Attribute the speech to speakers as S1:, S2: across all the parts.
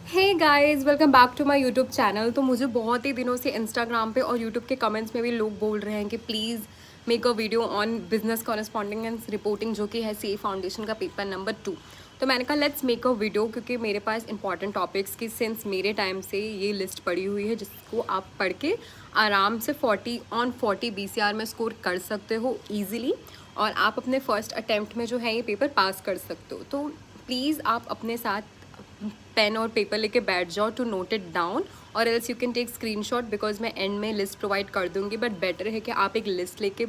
S1: Hey guys, welcome back to my YouTube channel. तो मुझे बहुत ही दिनों से इंस्टाग्राम पे और यूट्यूब के कमेंट्स में भी लोग बोल रहे हैं कि please make a video on business corresponding and reporting, जो कि है सी फाउंडेशन का पेपर नंबर 2। तो मैंने कहा लेट्स मेक अ वीडियो, क्योंकि मेरे पास इंपॉर्टेंट टॉपिक्स की सिंस मेरे टाइम से ये लिस्ट पड़ी हुई है, जिसको आप पढ़ के आराम से 40 BCR में स्कोर कर सकते हो ईजिली, और आप अपने फर्स्ट अटैम्प्ट में जो है ये पेपर पास कर सकते हो। तो प्लीज़ आप अपने साथ पेन और पेपर लेके बैठ जाओ टू नोट इट डाउन, और else you can take screenshot, because मैं एंड में लिस्ट प्रोवाइड कर दूंगी। बट बेटर है कि आप एक लिस्ट लेके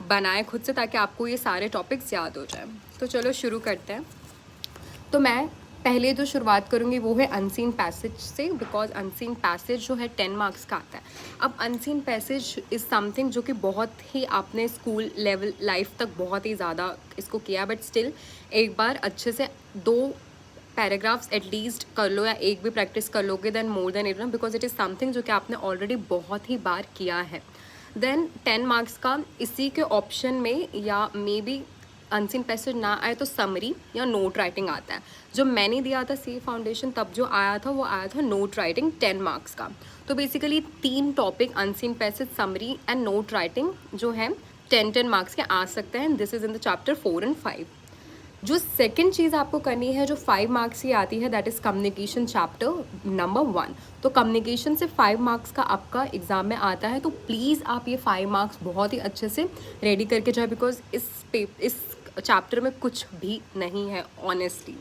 S1: बनाएं खुद से, ताकि आपको ये सारे टॉपिक्स याद हो जाए। तो चलो शुरू करते हैं। तो मैं पहले जो शुरुआत करूँगी वो है अनसीन पैसेज से, बिकॉज अनसीन पैसेज जो है 10 मार्क्स का आता है। अब अनसीन पैसेज इज़ समथिंग जो कि बहुत ही आपने स्कूल लेवल लाइफ तक बहुत ही ज़्यादा इसको किया, बट स्टिल एक बार अच्छे से 2 पैराग्राफ्स एटलीस्ट कर लो, या एक भी प्रैक्टिस कर लोगे then more than enough, because it is something जो कि आपने ऑलरेडी बहुत ही बार किया है। देन 10 मार्क्स का इसी के ऑप्शन में, या मे बी अनसीन पैसेज ना आए तो समरी या नोट राइटिंग आता है। जो मैंने दिया था सी फाउंडेशन, तब जो आया था वो आया था नोट राइटिंग 10 मार्क्स का। तो basically 3 topic unseen passage, summary and note writing जो है 10 मार्क्स के आ सकते हैं। This is in the chapter 4 and 5। जो सेकंड चीज़ आपको करनी है जो 5 मार्क्स की आती है, that is communication chapter number 1। तो कम्युनिकेशन से 5 मार्क्स का आपका एग्ज़ाम में आता है। तो प्लीज़ आप ये 5 मार्क्स बहुत ही अच्छे से रेडी करके जाए, बिकॉज इस चैप्टर में कुछ भी नहीं है ऑनेस्टली।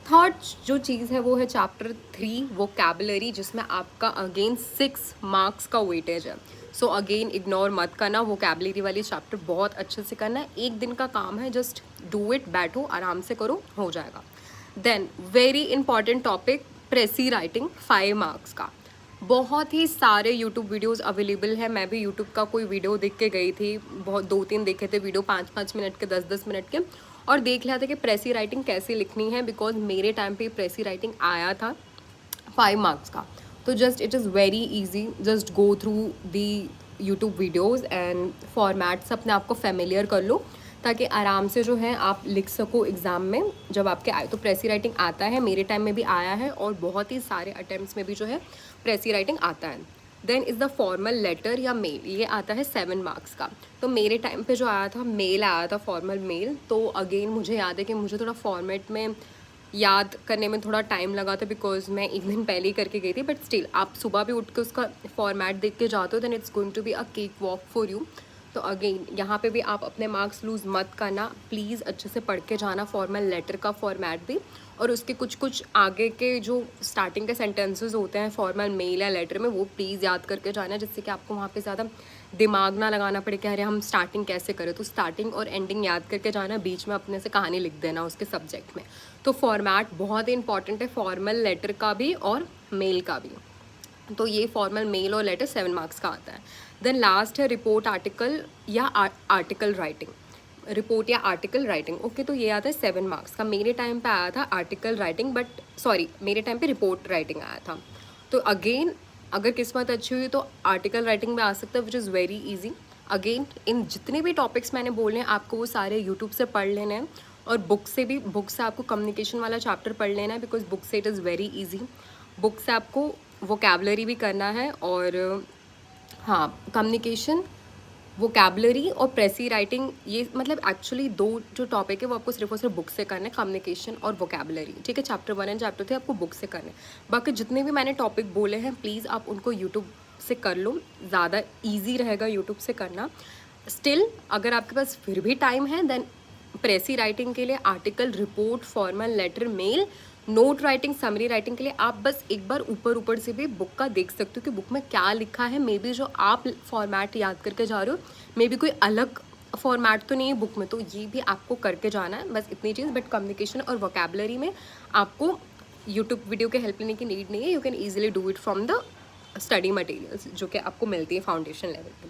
S1: थर्ड जो चीज़ है वो है चैप्टर 3 वोकैबुलरी, जिसमें आपका अगेन 6 मार्क्स का वेटेज है। सो अगेन इग्नोर मत करना, वोकैबुलरी वाली चैप्टर बहुत अच्छे से करना है। एक दिन का काम है, जस्ट डू इट, बैठो आराम से करो, हो जाएगा। Then very important topic precis writing 5 marks का। बहुत ही सारे यूट्यूब वीडियोस अवेलेबल है। मैं भी यूट्यूब का कोई वीडियो देख के गई थी, बहुत 2-3 देखे थे वीडियो, 5-5 मिनट के, 10-10 मिनट के, और देख लिया था कि प्रेसी राइटिंग कैसे लिखनी है, बिकॉज मेरे टाइम पे प्रेसी राइटिंग आया था 5 मार्क्स का। तो just it is very easy, just go through the YouTube videos and formats अपने आप को फेमिलियर कर लो, ताकि आराम से जो है आप लिख सको एग्ज़ाम में जब आपके आए। तो प्रेसी राइटिंग आता है, मेरे टाइम में भी आया है, और बहुत ही सारे अटैम्प्ट्स में भी जो है प्रेसी राइटिंग आता है। Then is the formal letter या मेल, ये आता है 7 मार्क्स का। तो मेरे टाइम पे जो आया था मेल आया था, फॉर्मल मेल। तो अगेन मुझे याद है कि मुझे थोड़ा फॉर्मेट में याद करने में थोड़ा टाइम लगा था, बिकॉज मैं एक दिन पहले ही करके गई थी। बट स्टिल आप सुबह भी उठ के उसका फॉर्मेट देख के जाते हो, then it's going to be a cake walk for you. तो अगेन यहाँ पे भी आप अपने मार्क्स लूज़ मत करना, प्लीज़ अच्छे से पढ़ के जाना फॉर्मल लेटर का फॉर्मेट भी, और उसके कुछ कुछ आगे के जो स्टार्टिंग के सेंटेंसेस होते हैं फॉर्मल मेल या लेटर में, वो प्लीज़ याद करके जाना, जिससे कि आपको वहाँ पे ज़्यादा दिमाग ना लगाना पड़े कि अरे हम स्टार्टिंग कैसे करें। तो स्टार्टिंग और एंडिंग याद करके जाना, बीच में अपने से कहानी लिख देना उसके सब्जेक्ट में। तो फॉर्मेट बहुत ही इंपॉर्टेंट है, फॉर्मल लेटर का भी और मेल का भी। तो ये फॉर्मल मेल और लेटर 7 मार्क्स का आता है। देन लास्ट है रिपोर्ट आर्टिकल या आर्टिकल राइटिंग, रिपोर्ट या आर्टिकल राइटिंग। ओके, तो ये आता है 7 मार्क्स का। मेरे टाइम पे आया था आर्टिकल राइटिंग, बट सॉरी, मेरे टाइम पे रिपोर्ट राइटिंग आया था। तो अगेन अगर किस्मत अच्छी हुई तो आर्टिकल राइटिंग में आ सकता है, which is very easy. Again in जितने भी टॉपिक्स मैंने बोले हैं आपको वो सारे यूट्यूब से पढ़ लेने हैं, और बुक से भी, बुक से आपको कम्युनिकेशन वाला चैप्टर पढ़ लेना है, बिकॉज बुक से it is very easy. Book से आपको वोकैबुलरी भी करना है, और हाँ, कम्युनिकेशन, वोकैबुलरी और प्रेसी राइटिंग, ये मतलब एक्चुअली 2 जो टॉपिक है वो आपको सिर्फ और सिर्फ बुक से करना है, कम्युनिकेशन और वोकैबुलरी। ठीक है, चैप्टर 1 एंड चैप्टर 3 आपको बुक से करना है। बाकी जितने भी मैंने टॉपिक बोले हैं प्लीज़ आप उनको यूट्यूब से कर लो, ज़्यादा ईजी रहेगा यूट्यूब से करना। स्टिल अगर आपके पास फिर भी टाइम है, देन प्रेसी राइटिंग के लिए article, report, formal letter, mail, note writing, summary writing के लिए आप बस एक बार ऊपर ऊपर से भी बुक का देख सकते हो कि बुक में क्या लिखा है। मे बी जो आप फॉर्मेट याद करके जा रहे हो, मे बी कोई अलग फॉर्मेट तो नहीं है बुक में, तो ये भी आपको करके जाना है, बस इतनी चीज़। बट कम्युनिकेशन और वोकैबुलरी में आपको यूट्यूब वीडियो के हेल्प लेने की नीड नहीं है, you can easily do it from the study materials जो कि आपको मिलती है फाउंडेशन लेवल पर।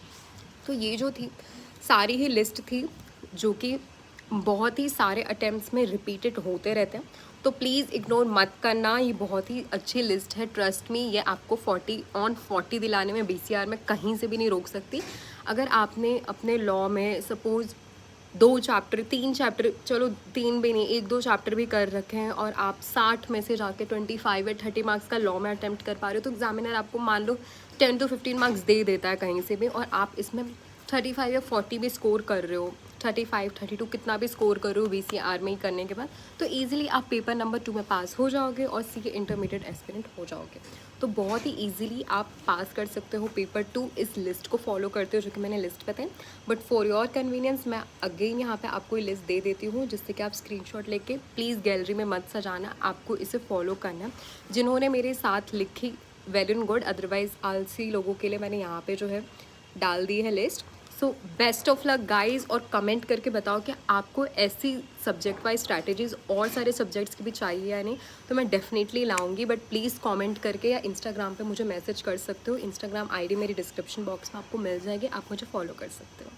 S1: तो ये जो थी सारी ही लिस्ट थी, जो कि बहुत ही सारे अटैम्प्ट्स में रिपीटेड होते रहते हैं। तो प्लीज़ इग्नोर मत करना, ये बहुत ही अच्छी लिस्ट है, ट्रस्ट मी। ये आपको 40 दिलाने में BCR में कहीं से भी नहीं रोक सकती। अगर आपने अपने लॉ में सपोज़ 2 चैप्टर 3 चैप्टर, चलो 3 भी नहीं, 1-2 चैप्टर भी कर रखे हैं और आप 60 में से जाके 25 या 30 मार्क्स का लॉ में अटेम्प्ट कर पा रहे हो, तो एग्जामिनर आपको मान लो 10 to 15 मार्क्स दे देता है कहीं से भी, और आप इसमें 35 या 40 भी स्कोर कर रहे हो, 35 32 कितना भी स्कोर कर रहे हो VCR में ही करने के बाद, तो ईजिली आप पेपर नंबर 2 में पास हो जाओगे और CA इंटरमीडिएट एस्पिरेंट हो जाओगे। तो बहुत ही ईजिली आप पास कर सकते हो पेपर 2 इस लिस्ट को फॉलो करते हो जो कि मैंने लिस्ट बताई। बट फॉर योर कन्वीनियंस मैं अगेन यहाँ पे आपको ये लिस्ट दे देती हूँ, जिससे कि आप स्क्रीनशॉट लेके प्लीज़ गैलरी में मत सजाना, आपको इसे फॉलो करना है। जिन्होंने मेरे साथ लिखी वेल एंड गुड, अदरवाइज आलसी लोगों के लिए मैंने यहाँ पे जो है डाल दी है list. So best of luck guys, और कमेंट करके बताओ कि आपको ऐसी सब्जेक्ट वाइज स्ट्रैटेजीज और सारे सब्जेक्ट्स की भी चाहिए या नहीं, तो मैं डेफिनेटली लाऊंगी। बट प्लीज़ कमेंट करके या इंस्टाग्राम पे मुझे मैसेज कर सकते हो, इंस्टाग्राम आईडी मेरी डिस्क्रिप्शन बॉक्स में आपको मिल जाएगी, आप मुझे फॉलो कर सकते हो।